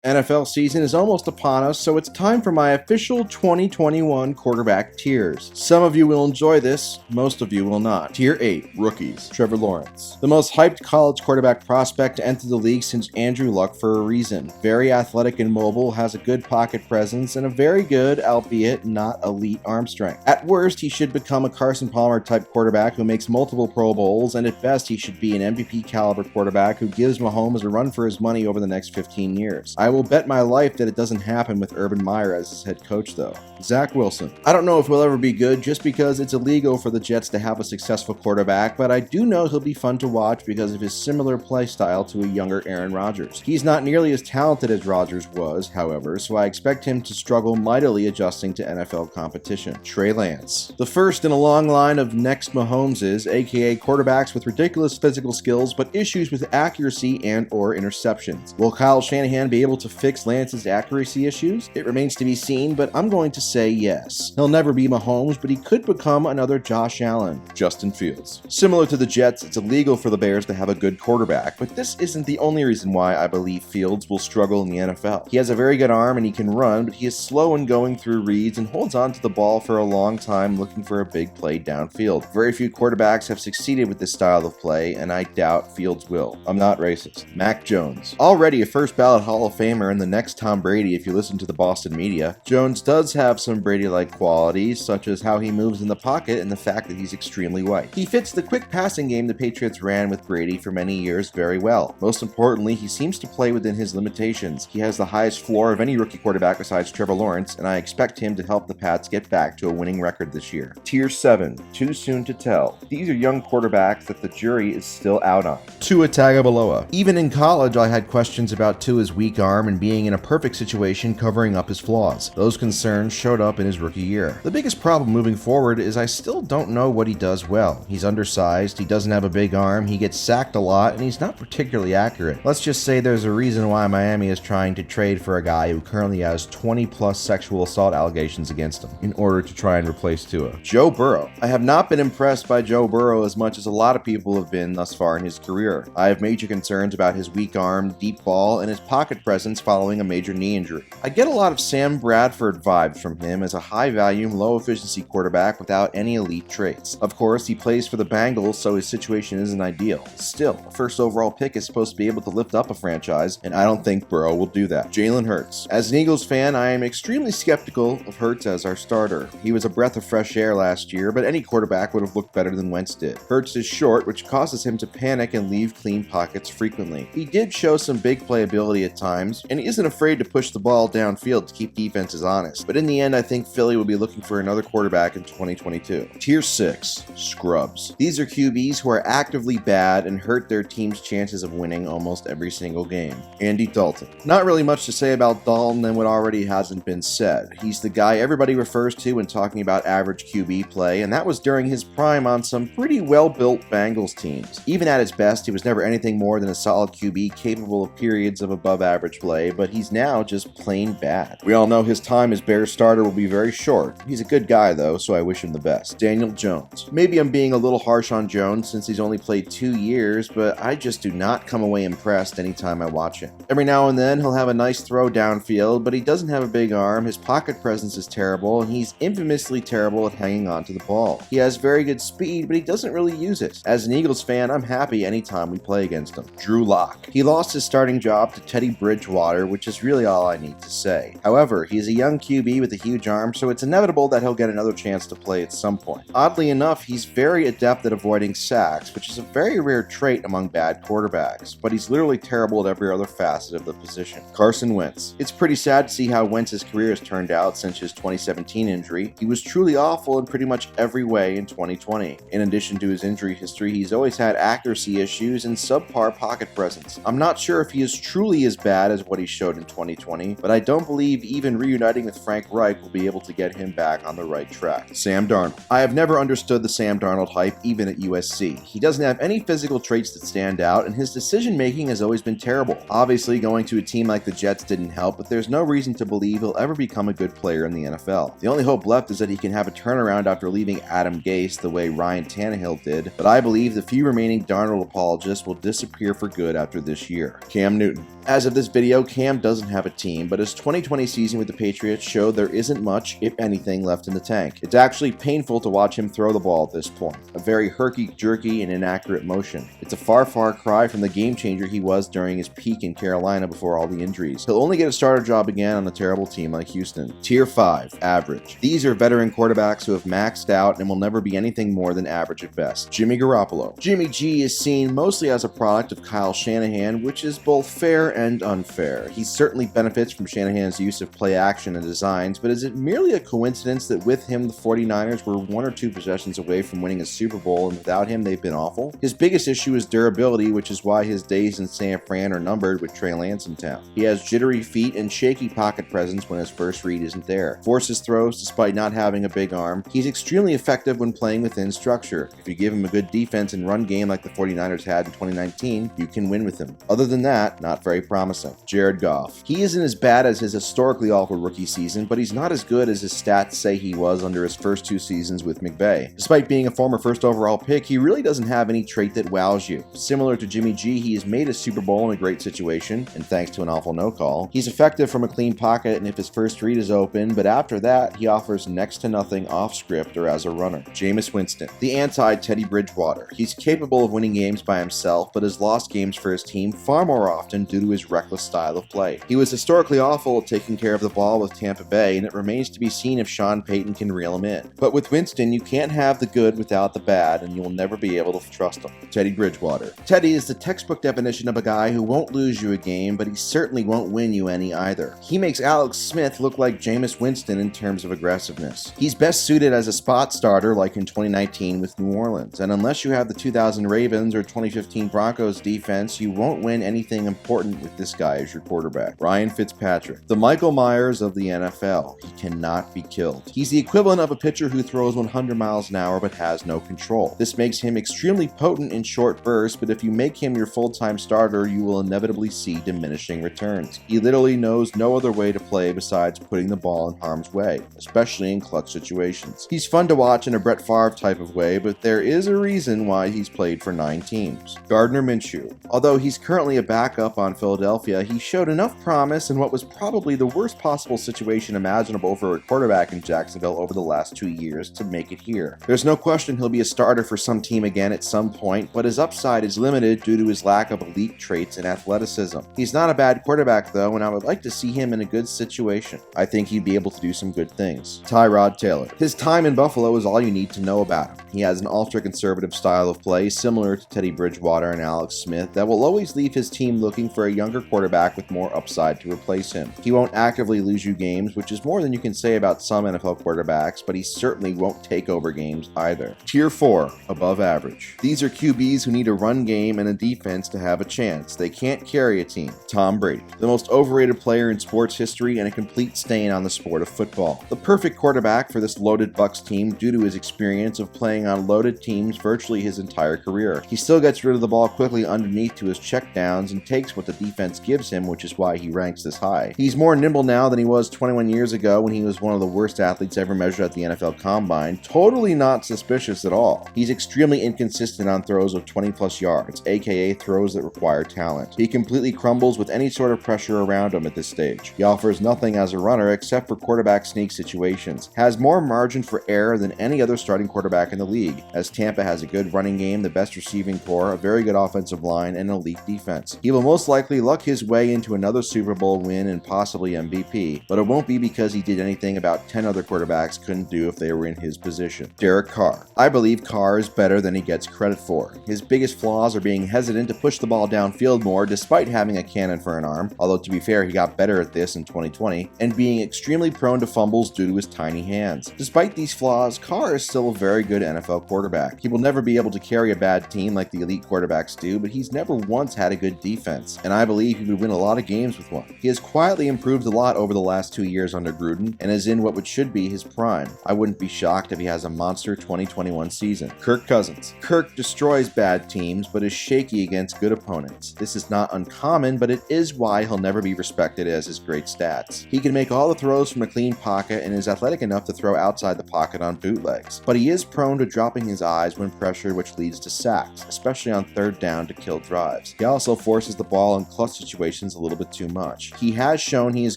NFL season is almost upon us, so it's time for my official 2021 quarterback tiers. Some of you will enjoy this, most of you will not. Tier 8, Rookies, Trevor Lawrence. The most hyped college quarterback prospect to enter the league since Andrew Luck for a reason. Very athletic and mobile, has a good pocket presence, and a very good, albeit not elite, arm strength. At worst, he should become a Carson Palmer type quarterback who makes multiple Pro Bowls, and at best, he should be an MVP caliber quarterback who gives Mahomes a run for his money over the next 15 years. I will bet my life that it doesn't happen with Urban Meyer as his head coach, though. Zach Wilson. I don't know if he'll ever be good just because it's illegal for the Jets to have a successful quarterback, but I do know he'll be fun to watch because of his similar play style to a younger Aaron Rodgers. He's not nearly as talented as Rodgers was, however, so I expect him to struggle mightily adjusting to NFL competition. Trey Lance. The first in a long line of next Mahomeses, aka quarterbacks with ridiculous physical skills but issues with accuracy and or interceptions. Will Kyle Shanahan be able to fix Lance's accuracy issues? It remains to be seen, but I'm going to say yes. He'll never be Mahomes, but he could become another Josh Allen. Justin Fields. Similar to the Jets, it's illegal for the Bears to have a good quarterback, but this isn't the only reason why I believe Fields will struggle in the NFL. He has a very good arm and he can run, but he is slow in going through reads and holds on to the ball for a long time looking for a big play downfield. Very few quarterbacks have succeeded with this style of play, and I doubt Fields will. I'm not racist. Mac Jones. Already a first ballot Hall of Famer and the next Tom Brady if you listen to the Boston media, Jones does have some Brady-like qualities, such as how he moves in the pocket and the fact that he's extremely white. He fits the quick passing game the Patriots ran with Brady for many years very well. Most importantly, he seems to play within his limitations. He has the highest floor of any rookie quarterback besides Trevor Lawrence, and I expect him to help the Pats get back to a winning record this year. Tier 7, too soon to tell. These are young quarterbacks that the jury is still out on. Tua Tagovailoa. Even in college, I had questions about Tua's weak arm and being in a perfect situation covering up his flaws. Those concerns showed up in his rookie year. The biggest problem moving forward is I still don't know what he does well. He's undersized, he doesn't have a big arm, he gets sacked a lot, and he's not particularly accurate. Let's just say there's a reason why Miami is trying to trade for a guy who currently has 20 plus sexual assault allegations against him in order to try and replace Tua. Joe Burrow. I have not been impressed by Joe Burrow as much as a lot of people have been thus far in his career. I have major concerns about his weak arm, deep ball, and his pocket presence following a major knee injury. I get a lot of Sam Bradford vibes from him as a high-volume, low-efficiency quarterback without any elite traits. Of course, he plays for the Bengals, so his situation isn't ideal. Still, a first overall pick is supposed to be able to lift up a franchise, and I don't think Burrow will do that. Jalen Hurts. As an Eagles fan, I am extremely skeptical of Hurts as our starter. He was a breath of fresh air last year, but any quarterback would have looked better than Wentz did. Hurts is short, which causes him to panic and leave clean pockets frequently. He did show some big playability at times, and he isn't afraid to push the ball downfield to keep defenses honest. But in the end, I think Philly will be looking for another quarterback in 2022. Tier 6, Scrubs. These are QBs who are actively bad and hurt their team's chances of winning almost every single game. Andy Dalton. Not really much to say about Dalton than what already hasn't been said. He's the guy everybody refers to when talking about average QB play, and that was during his prime on some pretty well-built Bengals teams. Even at his best, he was never anything more than a solid QB capable of periods of above-average play, but he's now just plain bad. We all know his time as Bears starter will be very short. He's a good guy, though, so I wish him the best. Daniel Jones. Maybe I'm being a little harsh on Jones since he's only played 2 years, but I just do not come away impressed anytime I watch him. Every now and then, he'll have a nice throw downfield, but he doesn't have a big arm, his pocket presence is terrible, and he's infamously terrible at hanging on to the ball. He has very good speed, but he doesn't really use it. As an Eagles fan, I'm happy anytime we play against him. Drew Lock. He lost his starting job to Teddy Bridgewater, which is really all I need to say. However, he's a young QB with a huge arm, so it's inevitable that he'll get another chance to play at some point. Oddly enough, he's very adept at avoiding sacks, which is a very rare trait among bad quarterbacks, but he's literally terrible at every other facet of the position. Carson Wentz. It's pretty sad to see how Wentz's career has turned out since his 2017 injury. He was truly awful in pretty much every way in 2020. In addition to his injury history, he's always had accuracy issues and subpar pocket presence. I'm not sure if he is truly as bad as what he showed in 2020, but I don't believe even reuniting with Frank Reich will be able to get him back on the right track. Sam Darnold. I have never understood the Sam Darnold hype, even at USC. He doesn't have any physical traits that stand out, and his decision-making has always been terrible. Obviously, going to a team like the Jets didn't help, but there's no reason to believe he'll ever become a good player in the NFL. The only hope left is that he can have a turnaround after leaving Adam Gase the way Ryan Tannehill did, but I believe the few remaining Darnold apologists will disappear for good after this year. Cam Newton. As of this video, video, Cam doesn't have a team, but his 2020 season with the Patriots showed there isn't much, if anything, left in the tank. It's actually painful to watch him throw the ball at this point. A very herky-jerky and inaccurate motion. It's a far cry from the game changer he was during his peak in Carolina before all the injuries. He'll only get a starter job again on a terrible team like Houston. Tier 5, average. These are veteran quarterbacks who have maxed out and will never be anything more than average at best. Jimmy Garoppolo. Jimmy G is seen mostly as a product of Kyle Shanahan, which is both fair and unfair. He certainly benefits from Shanahan's use of play action and designs, but is it merely a coincidence that with him the 49ers were 1 or 2 possessions away from winning a Super Bowl, and without him they've been awful? His biggest issue is durability, which is why his days in San Fran are numbered with Trey Lance in town. He has jittery feet and shaky pocket presence when his first read isn't there. Forces throws despite not having a big arm. He's extremely effective when playing within structure. If you give him a good defense and run game like the 49ers had in 2019, you can win with him. Other than that, not very promising. Jared Goff. He isn't as bad as his historically awful rookie season, but he's not as good as his stats say he was under his first 2 seasons with McVay. Despite being a former first overall pick, he really doesn't have any trait that wows you. Similar to Jimmy G, he has made a Super Bowl in a great situation, and thanks to an awful no call. He's effective from a clean pocket and if his first read is open, but after that, he offers next to nothing off script or as a runner. Jameis Winston. The anti-Teddy Bridgewater. He's capable of winning games by himself, but has lost games for his team far more often due to his reckless style of play. He was historically awful at taking care of the ball with Tampa Bay, and it remains to be seen if Sean Payton can reel him in. But with Winston, you can't have the good without the bad, and you'll never be able to trust him. Teddy Bridgewater. Teddy is the textbook definition of a guy who won't lose you a game, but he certainly won't win you any either. He makes Alex Smith look like Jameis Winston in terms of aggressiveness. He's best suited as a spot starter like in 2019 with New Orleans, and unless you have the 2000 Ravens or 2015 Broncos defense, you won't win anything important with this guy as your quarterback. Ryan Fitzpatrick. The Michael Myers of the NFL. He cannot be killed. He's the equivalent of a pitcher who throws 100 miles an hour but has no control. This makes him extremely potent in short bursts, but if you make him your full-time starter, you will inevitably see diminishing returns. He literally knows no other way to play besides putting the ball in harm's way, especially in clutch situations. He's fun to watch in a Brett Favre type of way, but there is a reason why he's played for 9 teams. Gardner Minshew. Although he's currently a backup on Philadelphia, he showed enough promise in what was probably the worst possible situation imaginable for a quarterback in Jacksonville over the last 2 years to make it here. There's no question he'll be a starter for some team again at some point, but his upside is limited due to his lack of elite traits and athleticism. He's not a bad quarterback though, and I would like to see him in a good situation. I think he'd be able to do some good things. Tyrod Taylor. His time in Buffalo is all you need to know about him. He has an ultra-conservative style of play similar to Teddy Bridgewater and Alex Smith that will always leave his team looking for a younger quarterback with more upside to replace him. He won't actively lose you games, which is more than you can say about some NFL quarterbacks, but he certainly won't take over games either. Tier 4, above average. These are QBs who need a run game and a defense to have a chance. They can't carry a team. Tom Brady. The most overrated player in sports history and a complete stain on the sport of football. The perfect quarterback for this loaded Bucs team due to his experience of playing on loaded teams virtually his entire career. He still gets rid of the ball quickly underneath to his checkdowns and takes what the defense gives him, which is why he ranks this high. He's more nimble now than he was 21 years ago when he was one of the worst athletes ever measured at the NFL Combine. Totally not suspicious at all. He's extremely inconsistent on throws of 20 plus yards, aka throws that require talent. He completely crumbles with any sort of pressure around him at this stage. He offers nothing as a runner except for quarterback sneak situations. Has more margin for error than any other starting quarterback in the league, as Tampa has a good running game, the best receiving core, a very good offensive line, and an elite defense. He will most likely luck his way into another Super Bowl win and possibly MVP, but it won't be because he did anything about 10 other quarterbacks couldn't do if they were in his position. Derek Carr. I believe Carr is better than he gets credit for. His biggest flaws are being hesitant to push the ball downfield more despite having a cannon for an arm, although to be fair he got better at this in 2020, and being extremely prone to fumbles due to his tiny hands. Despite these flaws, Carr is still a very good NFL quarterback. He will never be able to carry a bad team like the elite quarterbacks do, but he's never once had a good defense, and I believe he would win a lot of games with one. He has quietly improved a lot over the last 2 years under Gruden, and is in what should be his prime. I wouldn't be shocked if he has a monster 2021 season. Kirk Cousins. Kirk destroys bad teams, but is shaky against good opponents. This is not uncommon, but it is why he'll never be respected as his great stats. He can make all the throws from a clean pocket and is athletic enough to throw outside the pocket on bootlegs, but he is prone to dropping his eyes when pressured, which leads to sacks, especially on third down to kill drives. He also forces the ball in clutch situations situations a little bit too much. He has shown he is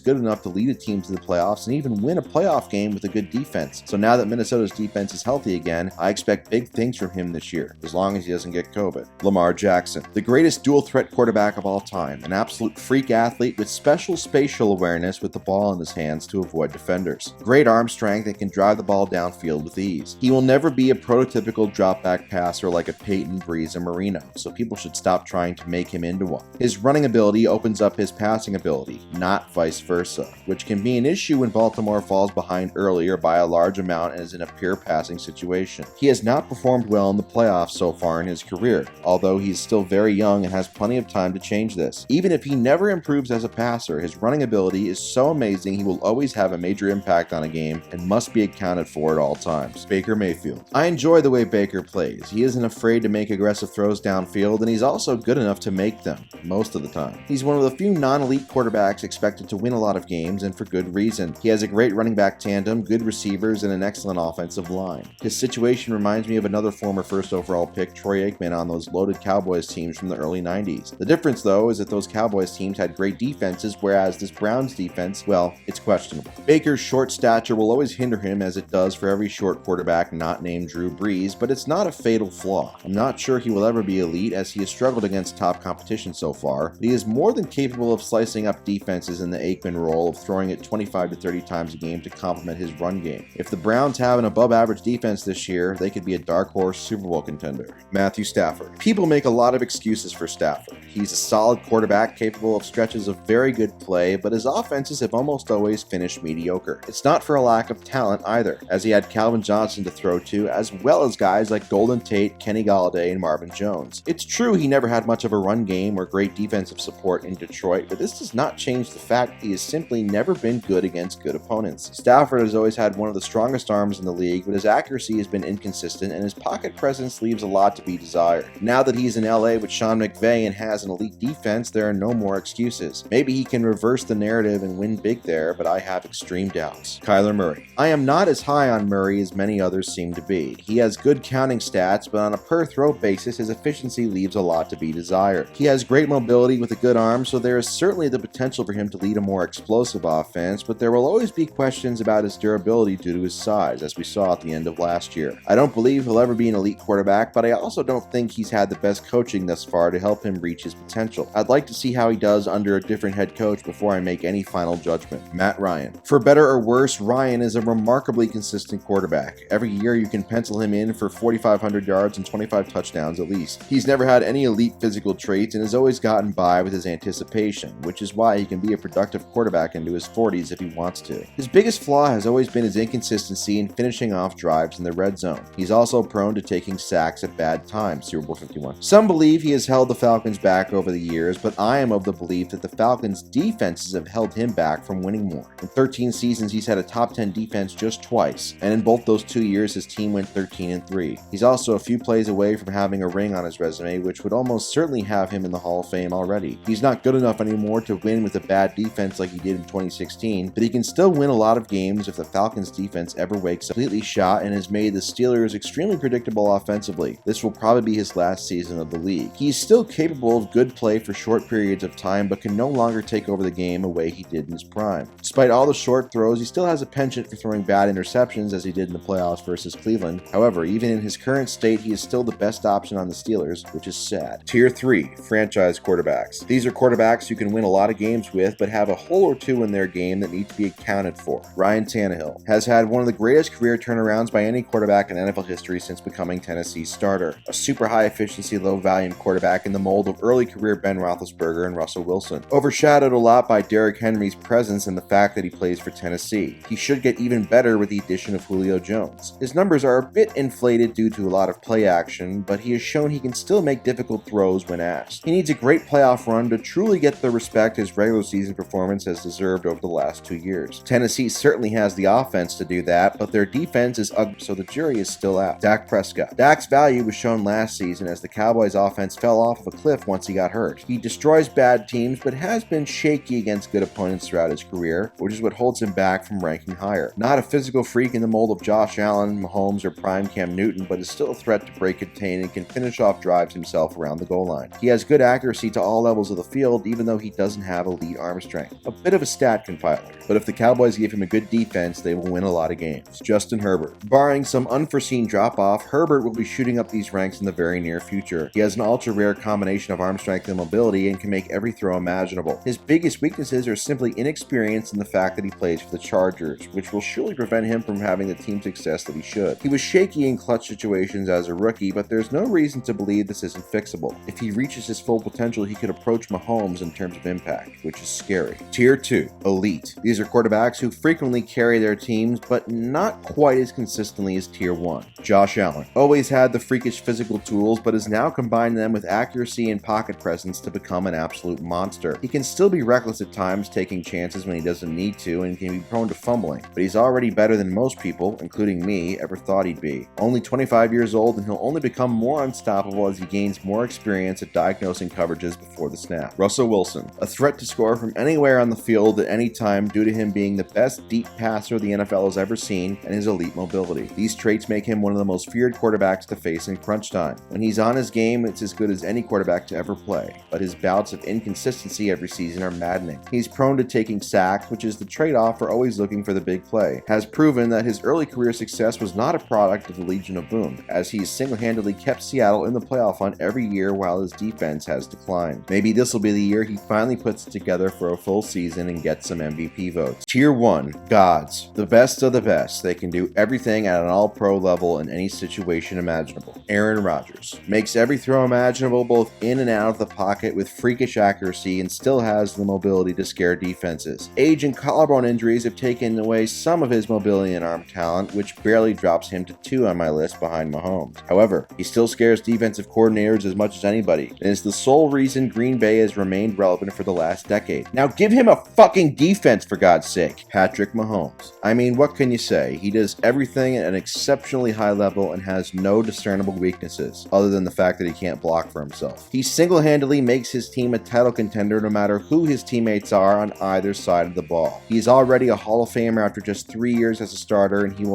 good enough to lead a team to the playoffs and even win a playoff game with a good defense. So now that Minnesota's defense is healthy again, I expect big things from him this year, as long as he doesn't get COVID. Lamar Jackson, the greatest dual-threat quarterback of all time, an absolute freak athlete with special spatial awareness with the ball in his hands to avoid defenders. Great arm strength and can drive the ball downfield with ease. He will never be a prototypical drop-back passer like a Peyton, Breeze, or Marino, so people should stop trying to make him into one. His running ability opens up his passing ability, not vice versa, which can be an issue when Baltimore falls behind earlier by a large amount and is in a pure passing situation. He has not performed well in the playoffs so far in his career, although he is still very young and has plenty of time to change this. Even if he never improves as a passer, his running ability is so amazing he will always have a major impact on a game and must be accounted for at all times. Baker Mayfield. I enjoy the way Baker plays. He isn't afraid to make aggressive throws downfield, and he's also good enough to make them, most of the time. He's one of the few non-elite quarterbacks expected to win a lot of games, and for good reason. He has a great running back tandem, good receivers, and an excellent offensive line. His situation reminds me of another former first overall pick, Troy Aikman, on those loaded Cowboys teams from the early 90s. The difference, though, is that those Cowboys teams had great defenses, whereas this Browns defense, well, it's questionable. Baker's short stature will always hinder him, as it does for every short quarterback not named Drew Brees, but it's not a fatal flaw. I'm not sure he will ever be elite, as he has struggled against top competition so far, but he is more than capable of slicing up defenses in the Aikman role of throwing it 25 to 30 times a game to complement his run game. If the Browns have an above-average defense this year, they could be a dark horse Super Bowl contender. Matthew Stafford. People make a lot of excuses for Stafford. He's a solid quarterback capable of stretches of very good play, but his offenses have almost always finished mediocre. It's not for a lack of talent either, as he had Calvin Johnson to throw to, as well as guys like Golden Tate, Kenny Golladay, and Marvin Jones. It's true he never had much of a run game or great defensive support in Detroit, but this does not change the fact he has simply never been good against good opponents. Stafford has always had one of the strongest arms in the league, but his accuracy has been inconsistent and his pocket presence leaves a lot to be desired. Now that he's in LA with Sean McVay and has an elite defense, there are no more excuses. Maybe he can reverse the narrative and win big there, but I have extreme doubts. Kyler Murray. I am not as high on Murray as many others seem to be. He has good counting stats, but on a per-throw basis, his efficiency leaves a lot to be desired. He has great mobility with a good arm, so there is certainly the potential for him to lead a more explosive offense, but there will always be questions about his durability due to his size, as we saw at the end of last year. I don't believe he'll ever be an elite quarterback, but I also don't think he's had the best coaching thus far to help him reach his potential. I'd like to see how he does under a different head coach before I make any final judgment. Matt Ryan. For better or worse, Ryan is a remarkably consistent quarterback. Every year you can pencil him in for 4,500 yards and 25 touchdowns at least. He's never had any elite physical traits and has always gotten by with his anticipation, which is why he can be a productive quarterback into his 40s if he wants to. His biggest flaw has always been his inconsistency in finishing off drives in the red zone. He's also prone to taking sacks at bad times, Super Bowl 51. Some believe he has held the Falcons back over the years, but I am of the belief that the Falcons' defenses have held him back from winning more. In 13 seasons, he's had a top 10 defense just twice, and in both those 2 years, his team went 13-3. He's also a few plays away from having a ring on his resume, which would almost certainly have him in the Hall of Fame already. He's not good enough anymore to win with a bad defense like he did in 2016, but he can still win a lot of games if the Falcons' defense ever wakes up completely shot and has made the Steelers extremely predictable offensively. This will probably be his last season of the league. He's still capable of good play for short periods of time, but can no longer take over the game the way he did in his prime. Despite all the short throws, he still has a penchant for throwing bad interceptions as he did in the playoffs versus Cleveland. However, even in his current state, he is still the best option on the Steelers, which is sad. Tier 3, franchise quarterbacks. These are quarterbacks you can win a lot of games with, but have a hole or two in their game that need to be accounted for. Ryan Tannehill has had one of the greatest career turnarounds by any quarterback in NFL history since becoming Tennessee's starter. A super high efficiency, low volume quarterback in the mold of early career Ben Roethlisberger and Russell Wilson. Overshadowed a lot by Derrick Henry's presence and the fact that he plays for Tennessee. He should get even better with the addition of Julio Jones. His numbers are a bit inflated due to a lot of play action, but he has shown he can still make difficult throws when asked. He needs a great playoff run to truly get the respect his regular season performance has deserved over the last 2 years. Tennessee certainly has the offense to do that, but their defense is ugly, so the jury is still out. Dak Prescott. Dak's value was shown last season as the Cowboys' offense fell off of a cliff once he got hurt. He destroys bad teams, but has been shaky against good opponents throughout his career, which is what holds him back from ranking higher. Not a physical freak in the mold of Josh Allen, Mahomes, or prime Cam Newton, but is still a threat to break contain and can finish off drives himself around the goal line. He has good accuracy to all levels of the field, field even though he doesn't have elite arm strength. A bit of a stat compiler, but if the Cowboys give him a good defense, they will win a lot of games. Justin Herbert. Barring some unforeseen drop-off, Herbert will be shooting up these ranks in the very near future. He has an ultra-rare combination of arm strength and mobility and can make every throw imaginable. His biggest weaknesses are simply inexperience and the fact that he plays for the Chargers, which will surely prevent him from having the team success that he should. He was shaky in clutch situations as a rookie, but there's no reason to believe this isn't fixable. If he reaches his full potential, he could approach Mahomes in terms of impact, which is scary. Tier 2. Elite. These are quarterbacks who frequently carry their teams, but not quite as consistently as Tier 1. Josh Allen. Always had the freakish physical tools, but has now combined them with accuracy and pocket presence to become an absolute monster. He can still be reckless at times, taking chances when he doesn't need to, and can be prone to fumbling, but he's already better than most people, including me, ever thought he'd be. Only 25 years old, and he'll only become more unstoppable as he gains more experience at diagnosing coverages before the snap. Russell Wilson. A threat to score from anywhere on the field at any time due to him being the best deep passer the NFL has ever seen and his elite mobility. These traits make him one of the most feared quarterbacks to face in crunch time. When he's on his game, it's as good as any quarterback to ever play, but his bouts of inconsistency every season are maddening. He's prone to taking sacks, which is the trade-off for always looking for the big play. Has proven that his early career success was not a product of the Legion of Boom, as he's single-handedly kept Seattle in the playoff hunt every year while his defense has declined. Maybe this will be the year he finally puts it together for a full season and gets some MVP votes. Tier 1. Gods. The best of the best. They can do everything at an all-pro level in any situation imaginable. Aaron Rodgers. Makes every throw imaginable both in and out of the pocket with freakish accuracy and still has the mobility to scare defenses. Age and collarbone injuries have taken away some of his mobility and arm talent, which barely drops him to 2 on my list behind Mahomes. However, he still scares defensive coordinators as much as anybody, and is the sole reason Green Bay has remained relevant for the last decade. Now give him a fucking defense, for God's sake. Patrick Mahomes. I mean, what can you say? He does everything at an exceptionally high level and has no discernible weaknesses, other than the fact that he can't block for himself. He single-handedly makes his team a title contender no matter who his teammates are on either side of the ball. He is already a Hall of Famer after just 3 years as a starter, and he will